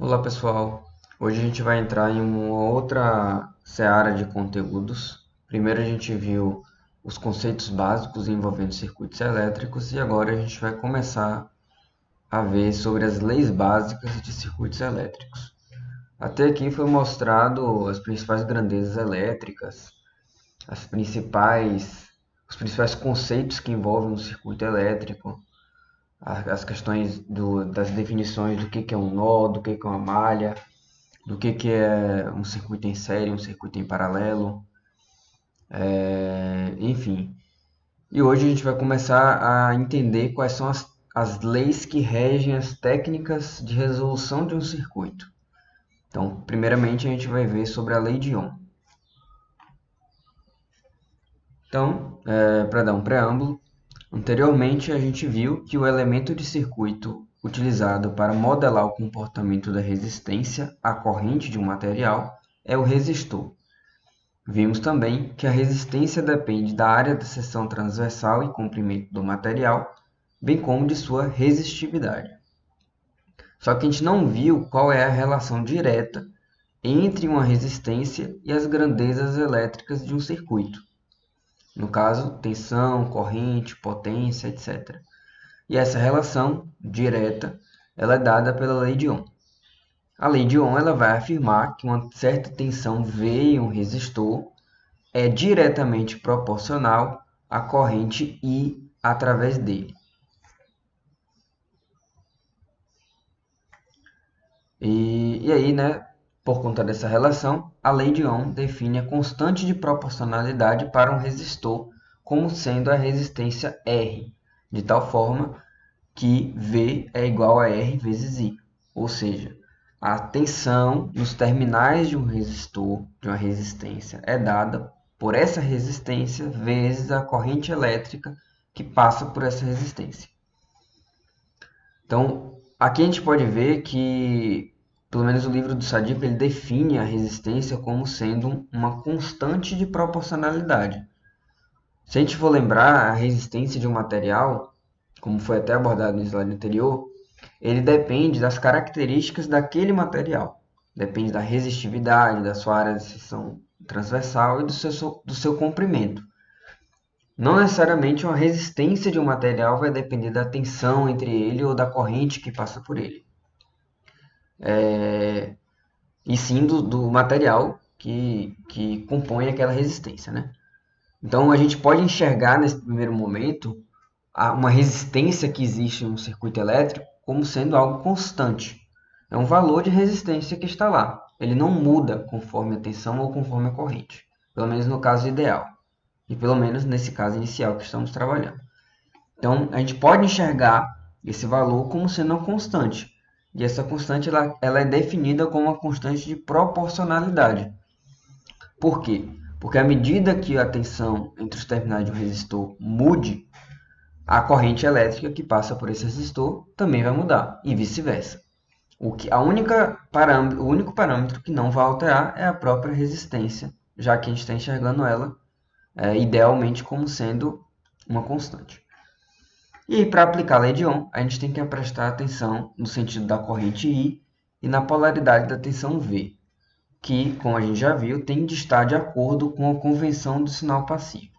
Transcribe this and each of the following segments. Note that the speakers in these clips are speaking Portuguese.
Olá pessoal, hoje a gente vai entrar em uma outra seara de conteúdos. Primeiro a gente viu os conceitos básicos envolvendo circuitos elétricos e agora a gente vai começar a ver sobre as leis básicas de circuitos elétricos. Até aqui foi mostrado as principais grandezas elétricas, os principais conceitos que envolvem um circuito elétrico, as questões das definições do que é um nó, do que é uma malha, do que é um circuito em série, um circuito em paralelo, enfim. E hoje a gente vai começar a entender quais são as leis que regem as técnicas de resolução de um circuito. Então, primeiramente a gente vai ver sobre a lei de Ohm. Então, para dar um preâmbulo, anteriormente a gente viu que o elemento de circuito utilizado para modelar o comportamento da resistência à corrente de um material é o resistor. Vimos também que a resistência depende da área da seção transversal e comprimento do material, bem como de sua resistividade. Só que a gente não viu qual é a relação direta entre uma resistência e as grandezas elétricas de um circuito. No caso, tensão, corrente, potência, etc. E essa relação direta ela é dada pela lei de Ohm. A lei de Ohm ela vai afirmar que uma certa tensão V em um resistor é diretamente proporcional à corrente I através dele. E aí, né, por conta dessa relação, a lei de Ohm define a constante de proporcionalidade para um resistor como sendo a resistência R, de tal forma que V é igual a R vezes I, ou seja, a tensão nos terminais de um resistor, de uma resistência, é dada por essa resistência vezes a corrente elétrica que passa por essa resistência. Então, aqui a gente pode ver que, pelo menos o livro do Sadiku, ele define a resistência como sendo uma constante de proporcionalidade. Se a gente for lembrar, a resistência de um material, como foi até abordado no slide anterior, ele depende das características daquele material. Depende da resistividade, da sua área de seção transversal e do seu comprimento. Não necessariamente uma resistência de um material vai depender da tensão entre ele ou da corrente que passa por ele. E sim do material que compõe aquela resistência, né? Então a gente pode enxergar nesse primeiro momento uma resistência que existe em um circuito elétrico como sendo algo constante. É um valor de resistência que está lá. Ele não muda conforme a tensão ou conforme a corrente. Pelo menos no caso ideal. E pelo menos nesse caso inicial que estamos trabalhando. Então, a gente pode enxergar esse valor como sendo uma constante. E essa constante ela é definida como uma constante de proporcionalidade. Por quê? Porque à medida que a tensão entre os terminais de um resistor mude, a corrente elétrica que passa por esse resistor também vai mudar, e vice-versa. O único parâmetro que não vai alterar é a própria resistência, já que a gente está enxergando ela idealmente como sendo uma constante. E para aplicar a lei de Ohm, a gente tem que prestar atenção no sentido da corrente I e na polaridade da tensão V, que, como a gente já viu, tem de estar de acordo com a convenção do sinal passivo.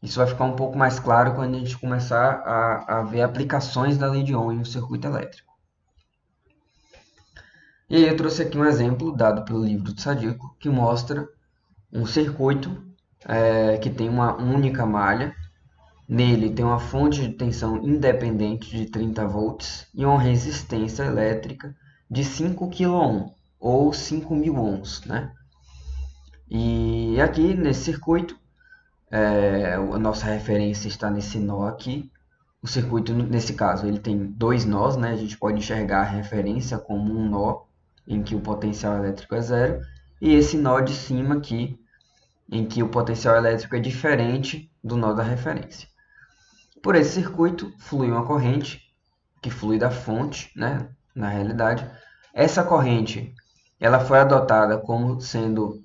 Isso vai ficar um pouco mais claro quando a gente começar a ver aplicações da lei de Ohm em um circuito elétrico. E aí eu trouxe aqui um exemplo dado pelo livro do Sadiku, que mostra um circuito que tem uma única malha. Nele tem uma fonte de tensão independente de 30 volts e uma resistência elétrica de 5 kΩ ou 5.000 ohms, né? E aqui nesse circuito, a nossa referência está nesse nó aqui. O circuito, nesse caso, ele tem dois nós, né? A gente pode enxergar a referência como um nó em que o potencial elétrico é zero e esse nó de cima aqui, em que o potencial elétrico é diferente do nó da referência. Por esse circuito flui uma corrente que flui da fonte, né? Na realidade, essa corrente ela foi adotada como sendo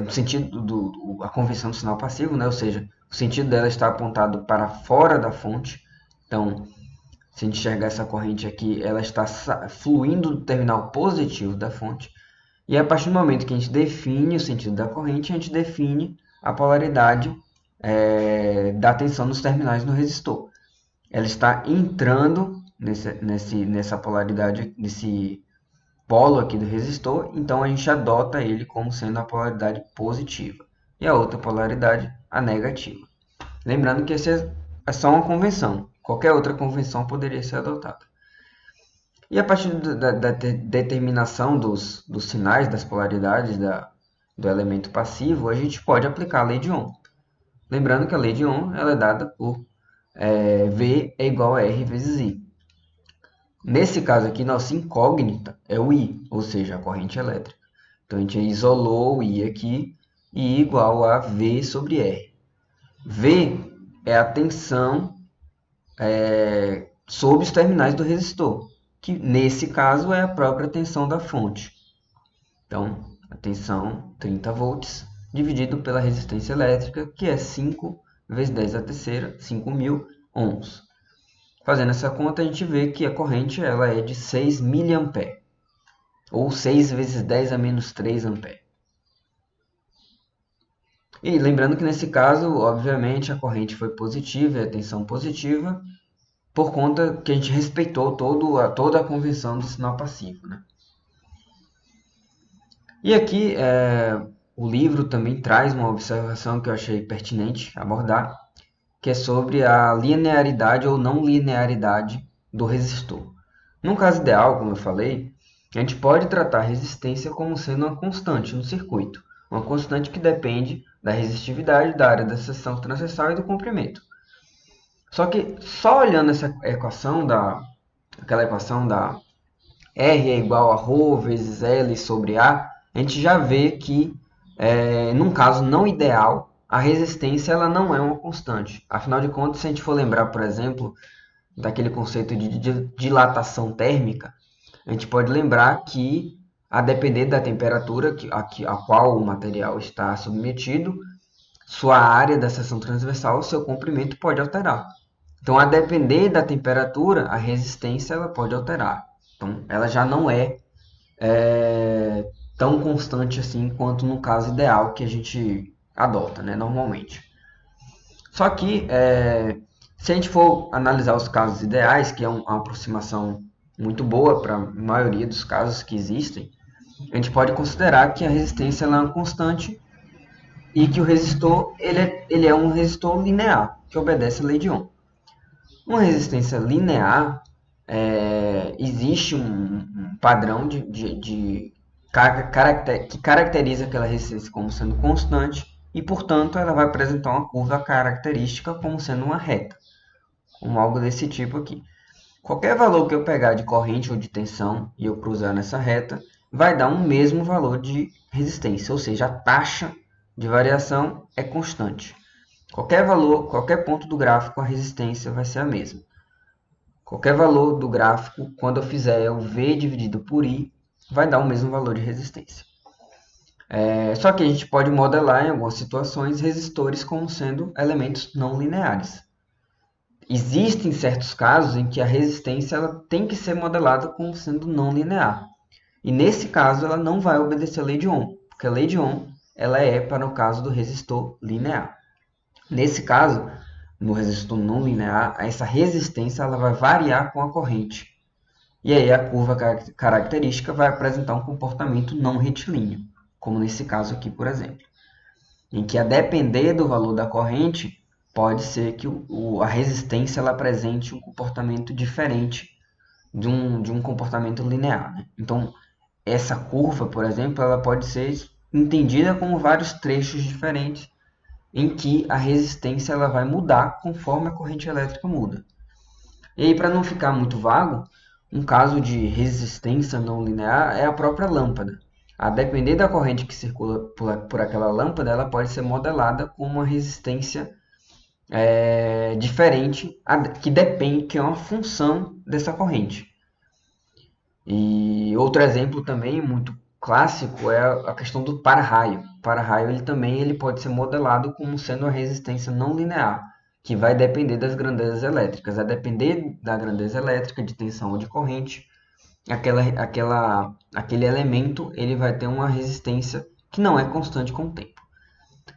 no sentido a convenção do sinal passivo, né? Ou seja, o sentido dela está apontado para fora da fonte. Então, Se a gente enxergar essa corrente aqui, ela está fluindo do terminal positivo da fonte. E a partir do momento que a gente define o sentido da corrente, a gente define a polaridade da tensão nos terminais no resistor. Ela está entrando nessa polaridade, nesse polo aqui do resistor, então a gente adota ele como sendo a polaridade positiva. E a outra polaridade, a negativa. Lembrando que essa é só uma convenção. Qualquer outra convenção poderia ser adotada. E a partir da determinação dos sinais, das polaridades do elemento passivo, a gente pode aplicar a lei de Ohm. Lembrando que a lei de Ohm ela é dada por V é igual a R vezes I. Nesse caso aqui, nossa incógnita é o I, ou seja, a corrente elétrica. Então, a gente isolou o I aqui, I igual a V sobre R. V é a tensão sobre os terminais do resistor, que nesse caso é a própria tensão da fonte. Então, a tensão 30 volts dividido pela resistência elétrica, que é 5 vezes 10 a terceira, 5.000 ohms. Fazendo essa conta, a gente vê que a corrente ela é de 6 mA, ou 6 vezes 10 a menos 3 A. E lembrando que nesse caso, obviamente, a corrente foi positiva, a tensão positiva, por conta que a gente respeitou toda a convenção do sinal passivo, né? E aqui o livro também traz uma observação que eu achei pertinente abordar, que é sobre a linearidade ou não linearidade do resistor. Num caso ideal, como eu falei, a gente pode tratar a resistência como sendo uma constante no circuito, uma constante que depende da resistividade, da área da seção transversal e do comprimento. Só que só olhando essa equação, aquela equação da R é igual a ρ vezes L sobre A, a gente já vê que, num caso não ideal, a resistência ela não é uma constante. Afinal de contas, se a gente for lembrar, por exemplo, daquele conceito de dilatação térmica, a gente pode lembrar que, a depender da temperatura a qual o material está submetido, sua área da seção transversal, seu comprimento pode alterar. Então, a depender da temperatura, a resistência ela pode alterar. Então, ela já não é tão constante assim quanto no caso ideal que a gente adota, né, normalmente. Só que, se a gente for analisar os casos ideais, que é uma aproximação muito boa para a maioria dos casos que existem, a gente pode considerar que a resistência ela é uma constante e que o resistor ele é um resistor linear, que obedece a lei de Ohm. Uma resistência linear, existe um padrão que caracteriza aquela resistência como sendo constante e, portanto, ela vai apresentar uma curva característica como sendo uma reta, como algo desse tipo aqui. Qualquer valor que eu pegar de corrente ou de tensão e eu cruzar nessa reta, vai dar um mesmo valor de resistência, ou seja, a taxa de variação é constante. Qualquer valor, qualquer ponto do gráfico, a resistência vai ser a mesma. Qualquer valor do gráfico, quando eu fizer o V dividido por I, vai dar o mesmo valor de resistência. Só que a gente pode modelar em algumas situações resistores como sendo elementos não lineares. Existem certos casos em que a resistência ela tem que ser modelada como sendo não linear. E nesse caso ela não vai obedecer a lei de Ohm, porque a lei de Ohm ela é para o caso do resistor linear. Nesse caso, no resistor não linear, essa resistência ela vai variar com a corrente. E aí a curva característica vai apresentar um comportamento não retilíneo, como nesse caso aqui, por exemplo, em que a depender do valor da corrente, pode ser que a resistência ela apresente um comportamento diferente de um comportamento linear, né? Então, essa curva, por exemplo, ela pode ser entendida como vários trechos diferentes em que a resistência ela vai mudar conforme a corrente elétrica muda. E aí, para não ficar muito vago, um caso de resistência não linear é a própria lâmpada. A depender da corrente que circula por aquela lâmpada, ela pode ser modelada com uma resistência diferente, que depende, que é uma função dessa corrente. E outro exemplo também muito clássico é a questão do para-raio. O para-raio ele pode ser modelado como sendo uma resistência não linear, que vai depender das grandezas elétricas. A depender da grandeza elétrica, de tensão ou de corrente, aquele elemento ele vai ter uma resistência que não é constante com o tempo.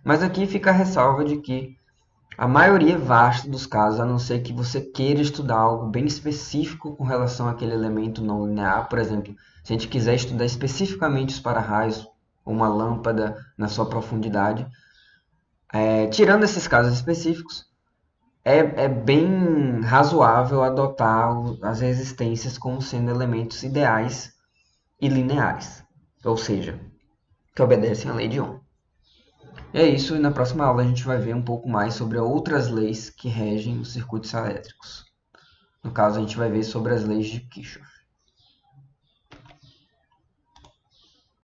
Mas aqui fica a ressalva de que a maioria vasta dos casos, a não ser que você queira estudar algo bem específico com relação àquele elemento não linear, por exemplo, se a gente quiser estudar especificamente os para-raios ou uma lâmpada na sua profundidade, tirando esses casos específicos, é bem razoável adotar as resistências como sendo elementos ideais e lineares, ou seja, que obedecem à lei de Ohm. É isso, e na próxima aula a gente vai ver um pouco mais sobre outras leis que regem os circuitos elétricos. No caso, a gente vai ver sobre as leis de Kirchhoff.